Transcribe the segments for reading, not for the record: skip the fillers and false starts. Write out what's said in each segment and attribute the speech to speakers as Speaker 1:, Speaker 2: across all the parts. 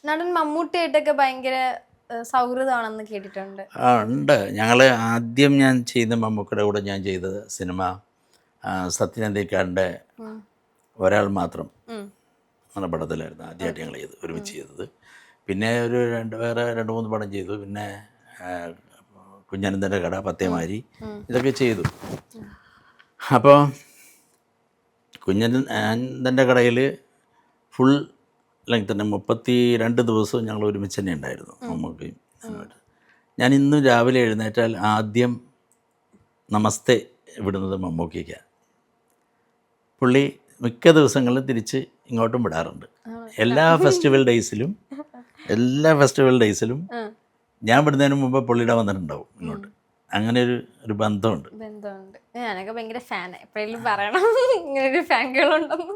Speaker 1: നടൻ മമ്മൂട്ടിയായിട്ടൊക്കെ ഭയങ്കര സൗഹൃദമാണെന്ന് കേട്ടിട്ടുണ്ട്.
Speaker 2: ഉണ്ട്. ആദ്യം ഞാൻ ചെയ്യുന്ന മമ്മൂക്കയുടെ കൂടെ ഞാൻ ചെയ്തത് സിനിമ സത്യനന്ദിക്കാടിൻ്റെ
Speaker 1: ഉം.
Speaker 2: ഒരാൾ മാത്രം
Speaker 1: ഉം.
Speaker 2: എന്ന പടത്തിലായിരുന്നു ആദ്യമായിട്ട് ഞങ്ങൾ ഒരുമിച്ച് ചെയ്തത്. പിന്നെ വേറെ രണ്ട് മൂന്ന് പടം ചെയ്തു. പിന്നെ കുഞ്ഞനന്തൻ്റെ കട, പത്തേമാരി, ഇതൊക്കെ ചെയ്തു. അപ്പോൾ കുഞ്ഞനന്തൻ്റെ കടയിൽ ഫുൾ ലെങ്ത് തന്നെ 32 ദിവസവും ഞങ്ങൾ ഒരുമിച്ച് തന്നെ ഉണ്ടായിരുന്നു മമ്മൂക്കയും ഞാനുമായിട്ട്. ഞാൻ ഇന്നും രാവിലെ എഴുന്നേറ്റാൽ ആദ്യം നമസ്തേ വിടുന്നത് മമ്മൂക്കയ്ക്കാണ്. പുള്ളി മിക്ക ദിവസങ്ങളിലും തിരിച്ച് ഇങ്ങോട്ടും വിടാറുണ്ട്. എല്ലാ ഫെസ്റ്റിവൽ ഡേയ്സിലും ഞാൻ വിടുന്നതിന് മുമ്പ് പുള്ളിയുടെ വന്നിട്ടുണ്ടാവും ഇങ്ങോട്ട്. അങ്ങനെ ഒരു ബന്ധമുണ്ട്.
Speaker 1: ഞാനൊക്കെ ഭയങ്കര ഫാൻ, എപ്പോഴെങ്കിലും പറയണം ഇങ്ങനെ ഒരു ഫാൻ ഗേളുണ്ടെന്ന്.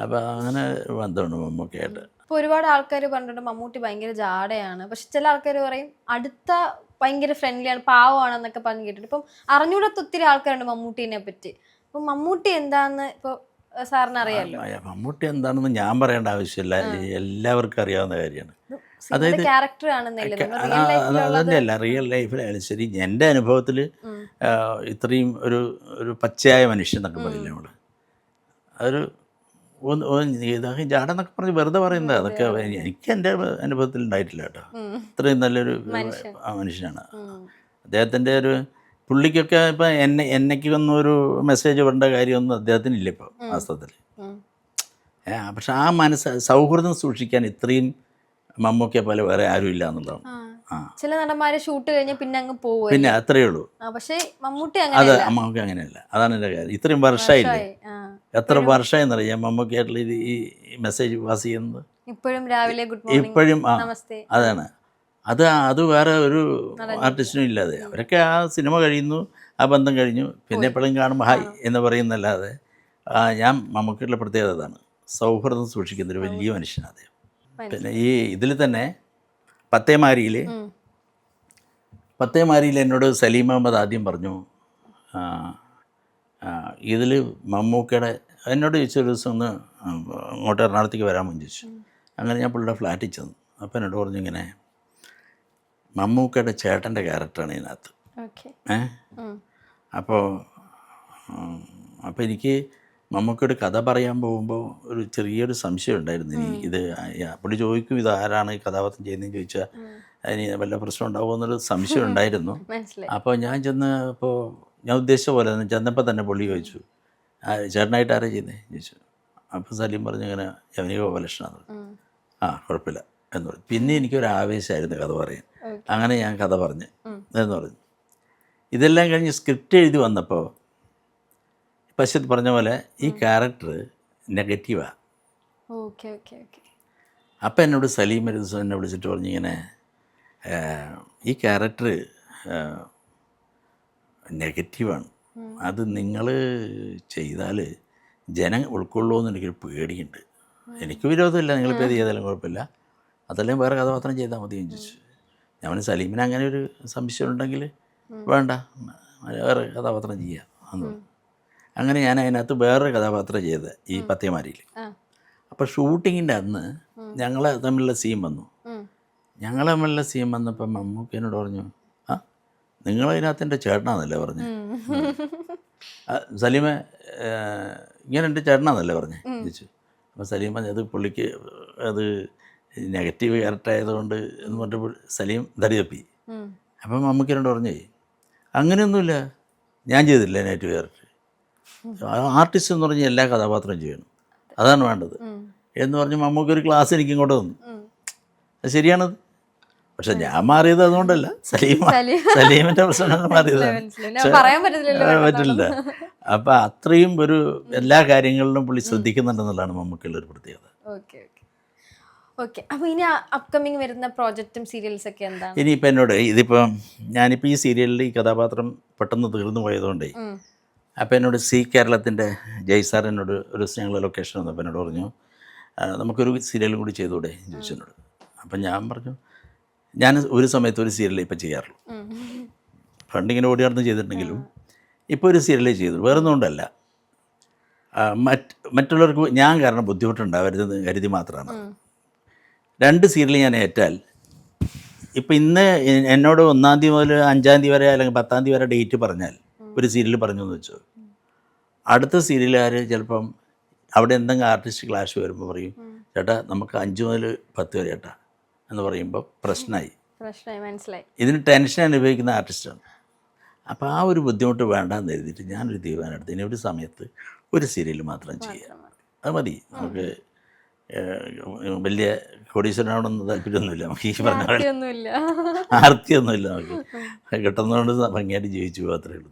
Speaker 2: അപ്പോൾ അങ്ങനെ ബന്ധമുണ്ട് മമ്മൂക്കയായിട്ട്.
Speaker 1: ഇപ്പോൾ ഒരുപാട് ആൾക്കാർ പറഞ്ഞിട്ടുണ്ട് മമ്മൂട്ടി ഭയങ്കര ജാടയാണ്, പക്ഷെ ചില ആൾക്കാർ പറയും അടുത്ത ഭയങ്കര ഫ്രണ്ട്ലിയാണ്, പാവമാണെന്നൊക്കെ പറഞ്ഞ് കേട്ടിട്ട്. ഇപ്പം അറിഞ്ഞൂടാത്ത ഒത്തിരി ആൾക്കാരുണ്ട് മമ്മൂട്ടിനെ പറ്റി. അപ്പം മമ്മൂട്ടി എന്താന്ന് ഇപ്പോൾ സാറിന് അറിയാമല്ലോ.
Speaker 2: മമ്മൂട്ടി എന്താണെന്ന് ഞാൻ പറയേണ്ട ആവശ്യമില്ല, എല്ലാവർക്കും അറിയാവുന്ന കാര്യമാണ്. അതായത്
Speaker 1: ക്യാരക്ടർ
Speaker 2: അതന്നെയല്ല, റിയൽ ലൈഫിലായാലും ശരി, എൻ്റെ അനുഭവത്തിൽ ഇത്രയും ഒരു പച്ചയായ മനുഷ്യൻ എന്നൊക്കെ പറയില്ല നമ്മൾ. അതൊരു ഇതൊക്കെ ജാടെന്നൊക്കെ പറഞ്ഞ് വെറുതെ പറയുന്നത്, അതൊക്കെ എനിക്ക് എൻ്റെ അനുഭവത്തിൽ ഉണ്ടായിട്ടില്ല കേട്ടോ. ഇത്രയും നല്ലൊരു മനുഷ്യനാണ് അദ്ദേഹത്തിൻ്റെ. പുള്ളിക്കൊക്കെ ഇപ്പം എന്നൊന്നും ഒരു മെസ്സേജ് വിടേണ്ട കാര്യമൊന്നും അദ്ദേഹത്തിനില്ല ഇപ്പോൾ വാസ്തവത്തിൽ. പക്ഷെ ആ സൗഹൃദം സൂക്ഷിക്കാൻ ഇത്രയും മമ്മൂക്കയെ പോലെ വേറെ ആരും ഇല്ല എന്നുള്ളതാണ്.
Speaker 1: ചില നടന്മാര് ഷൂട്ട് കഴിഞ്ഞ പിന്നെ അങ്ങ് പോകും,
Speaker 2: പിന്നെ അത്രയേ ഉള്ളൂ.
Speaker 1: പക്ഷേ മമ്മൂട്ടി
Speaker 2: അത് മമ്മൂക്ക അങ്ങനെയല്ല. അതാണ് എൻ്റെ കാര്യം. ഇത്രയും വർഷമായില്ലേ, എത്ര വർഷമായി എന്നറിയാം മമ്മൂക്കയായിട്ടുള്ള ഈ മെസ്സേജ് പാസ് ചെയ്യുന്നത്.
Speaker 1: ഇപ്പോഴും രാവിലെ
Speaker 2: ഇപ്പോഴും അതാണ്. അത് വേറെ ഒരു ആർട്ടിസ്റ്റിനും ഇല്ലാതെ. അവരൊക്കെ ആ സിനിമ കഴിയുന്നു, ആ ബന്ധം കഴിഞ്ഞു, പിന്നെ എപ്പോഴും കാണുമ്പോൾ ഹായ് എന്ന് പറയുന്നല്ലാതെ. ഞാൻ മമ്മൂക്കയുടെ പ്രത്യേകത അതാണ്, സൗഹൃദം സൂക്ഷിക്കുന്നൊരു വലിയ മനുഷ്യനാണ് അദ്ദേഹം. പിന്നെ ഈ ഇതിൽ തന്നെ പത്തേമാരിയിൽ എന്നോട് സലീം അഹമ്മദ് ആദ്യം പറഞ്ഞു, ഇതിൽ മമ്മൂക്കയുടെ എന്നോട് ചോദിച്ചൊരു ദിവസം ഒന്ന് അങ്ങോട്ട് എറണാകുളത്തേക്ക് വരാമെന്ന് ചോദിച്ചു. അങ്ങനെ ഞാൻ പുള്ളിയുടെ ഫ്ലാറ്റിൽ ചെന്നു. അപ്പോൾ എന്നോട് പറഞ്ഞു, ഇങ്ങനെ മമ്മൂക്കയുടെ ചേട്ടൻ്റെ ക്യാരക്ടറാണ് ഇതിനകത്ത്. അപ്പോൾ എനിക്ക് മമ്മൂക്കയുടെ കഥ പറയാൻ പോകുമ്പോൾ ഒരു ചെറിയൊരു സംശയം ഉണ്ടായിരുന്നു. ഇത് പുള്ളി ചോദിക്കും, ഇത് ആരാണ് ഈ കഥാപാത്രം ചെയ്യുന്നതെന്ന് ചോദിച്ചാൽ അതിന് വല്ല പ്രശ്നം ഉണ്ടാവുമോ എന്നൊരു സംശയം ഉണ്ടായിരുന്നു. അപ്പോൾ ഞാൻ ഉദ്ദേശിച്ച പോലെ ചെന്നപ്പോൾ തന്നെ പുള്ളി ചോദിച്ചു, ചേട്ടനായിട്ട് ആരാ ചെയ്യുന്നത് ചോദിച്ചു. അപ്പോൾ സലീം പറഞ്ഞു, ഇങ്ങനെ യവനിക ഗോപാലകൃഷ്ണനാണ്. കുഴപ്പമില്ല എന്ന് പറഞ്ഞു. പിന്നെ എനിക്കൊരു ആവേശമായിരുന്നു കഥ പറയാൻ. അങ്ങനെ ഞാൻ കഥ പറഞ്ഞു എന്ന് പറഞ്ഞു. ഇതെല്ലാം കഴിഞ്ഞ് സ്ക്രിപ്റ്റ് എഴുതി വന്നപ്പോൾ പശ്ചാത്ത് പറഞ്ഞ പോലെ ഈ ക്യാരക്ടർ നെഗറ്റീവാണ്. അപ്പം എന്നോട് സലീം ഒരു ദിവസം എന്നെ വിളിച്ചിട്ട് പറഞ്ഞു, ഇങ്ങനെ ഈ ക്യാരക്ടർ നെഗറ്റീവാണ്, അത് നിങ്ങൾ ചെയ്താൽ ജനം ഉൾക്കൊള്ളുമോ എന്ന് എനിക്കൊരു പേടിയുണ്ട്. എനിക്ക് വിരോധമില്ല, നിങ്ങളിപ്പോൾ ഏത് ചെയ്താലും കുഴപ്പമില്ല, അതല്ലെങ്കിൽ വേറെ കഥാപാത്രം ചെയ്താൽ മതി എന്ന് ചോദിച്ചു. ഞാൻ സലീമിന് അങ്ങനെ ഒരു സംശയം ഉണ്ടെങ്കിൽ വേണ്ട, വേറെ കഥാപാത്രം ചെയ്യാം എന്ന്. അങ്ങനെ ഞാൻ അതിനകത്ത് വേറൊരു കഥാപാത്രം ചെയ്തത് ഈ പത്തേമാരിയിൽ. അപ്പോൾ ഷൂട്ടിങ്ങിൻ്റെ അന്ന് ഞങ്ങൾ തമ്മിലുള്ള സീൻ വന്നപ്പോൾ മമ്മൂക്ക എന്നോട് പറഞ്ഞു, നിങ്ങളതിനകത്ത് എൻ്റെ ചേട്ടനാണെന്നല്ലേ പറഞ്ഞു. സലീമെ ഇങ്ങനെ എൻ്റെ ചേട്ടനാണെന്നല്ലേ പറഞ്ഞു ചോദിച്ചു. അപ്പോൾ സലീം പറഞ്ഞു, അത് പുള്ളിക്ക് അത് നെഗറ്റീവ് ക്യാരക്ടറായതുകൊണ്ട് എന്ന് പറഞ്ഞപ്പോൾ സലീം തടിതപ്പി. അപ്പം മമ്മൂക്ക എന്നോട് പറഞ്ഞേ, അങ്ങനെയൊന്നുമില്ല, ഞാൻ ചെയ്തില്ല നെഗറ്റീവ് ക്യാരക്ടർ. ആർട്ടിസ്റ്റ് എന്ന് പറഞ്ഞാൽ എല്ലാ കഥാപാത്രവും ചെയ്യണം, അതാണ് വേണ്ടത് എന്ന് പറഞ്ഞ് മമ്മൂക്ക ഒരു ക്ലാസ് എനിക്ക് ഇങ്ങോട്ട് തന്നു. അത് ശരിയാണത്. പക്ഷെ ഞാൻ മാറിയത് അതുകൊണ്ടല്ല, സലീമിൻ്റെ പ്രശ്നമാണ് മാറിയതാണ്. പറ്റില്ല. അപ്പം അത്രയും എല്ലാ കാര്യങ്ങളിലും പുള്ളി ശ്രദ്ധിക്കുന്നുണ്ടെന്നുള്ളതാണ് മമ്മൂക്കയുള്ള ഒരു പ്രത്യേകത.
Speaker 1: അപ്പോൾ ഇനി അപ്കമിങ് വരുന്ന പ്രോജക്റ്റും സീരിയൽസ് ഒക്കെ എന്താണ്?
Speaker 2: ഇനിയിപ്പോൾ ഞാനിപ്പോൾ ഈ സീരിയലിൽ ഈ കഥാപാത്രം പെട്ടെന്ന് തീർന്നു പോയതുകൊണ്ടേ, അപ്പോൾ എന്നോട് കേരളത്തിൻ്റെ ജയ്സാർ എന്നോട് ഒരു ഞങ്ങൾ ലൊക്കേഷൻ വന്നപ്പോൾ എന്നോട് പറഞ്ഞു, നമുക്കൊരു സീരിയലും കൂടി ചെയ്തുകൂടെ ചോദിച്ചു എന്നോട്. അപ്പം ഞാൻ പറഞ്ഞു, ഞാൻ ഒരു സമയത്ത് ഒരു സീരിയലേ ഇപ്പോൾ ചെയ്യാറുള്ളൂ. പണ്ടിങ്ങനെ ഓടി നടന്ന് ചെയ്തിട്ടുണ്ടെങ്കിലും ഇപ്പോൾ ഒരു സീരിയലേ ചെയ്തു. വേറൊന്നും കൊണ്ടല്ല, മറ്റുള്ളവർക്ക് ഞാൻ കാരണം ബുദ്ധിമുട്ടുണ്ടാവരുതെന്ന് കരുതി മാത്രമാണ്. 2 സീരിയൽ ഞാൻ ഏറ്റാൽ ഇപ്പം ഇന്ന് എന്നോട് 1-ാം തീയതി മുതൽ 5-ാം തീയതി വരെ അല്ലെങ്കിൽ 10-ാം തീയതി വരെ ഡേറ്റ് പറഞ്ഞാൽ ഒരു സീരിയൽ പറഞ്ഞു എന്ന് വെച്ചോ, അടുത്ത സീരിയലുകാർ ചിലപ്പം അവിടെ എന്തെങ്കിലും ആർട്ടിസ്റ്റ് ക്ലാഷ് വരുമ്പോൾ പറയും ചേട്ടാ നമുക്ക് 5 മുതൽ 10 വരെ ചേട്ടാ എന്ന് പറയുമ്പോൾ പ്രശ്നമായി.
Speaker 1: മനസ്സിലായി.
Speaker 2: ഇതിന് ടെൻഷൻ അനുഭവിക്കുന്ന ആർട്ടിസ്റ്റാണ്. അപ്പോൾ ആ ഒരു ബുദ്ധിമുട്ട് വേണ്ടാന്ന് എഴുതിയിട്ട് ഞാനൊരു തീരുമാനം എടുത്തു. ഇനി ഒരു സമയത്ത് ഒരു സീരിയൽ മാത്രം ചെയ്യാം, അത് മതി. നമുക്ക് വലിയ കോടീശ്വരനാവണമെന്ന് താല്പര്യമൊന്നുമില്ല. നമുക്ക് ഈ പറഞ്ഞ ആർത്തിയൊന്നുമില്ല. നമുക്ക് കിട്ടുന്നതുകൊണ്ട് ഭംഗിയായിട്ട് ജീവിച്ചു പോകാൻ അത്രയേ ഉള്ളൂ.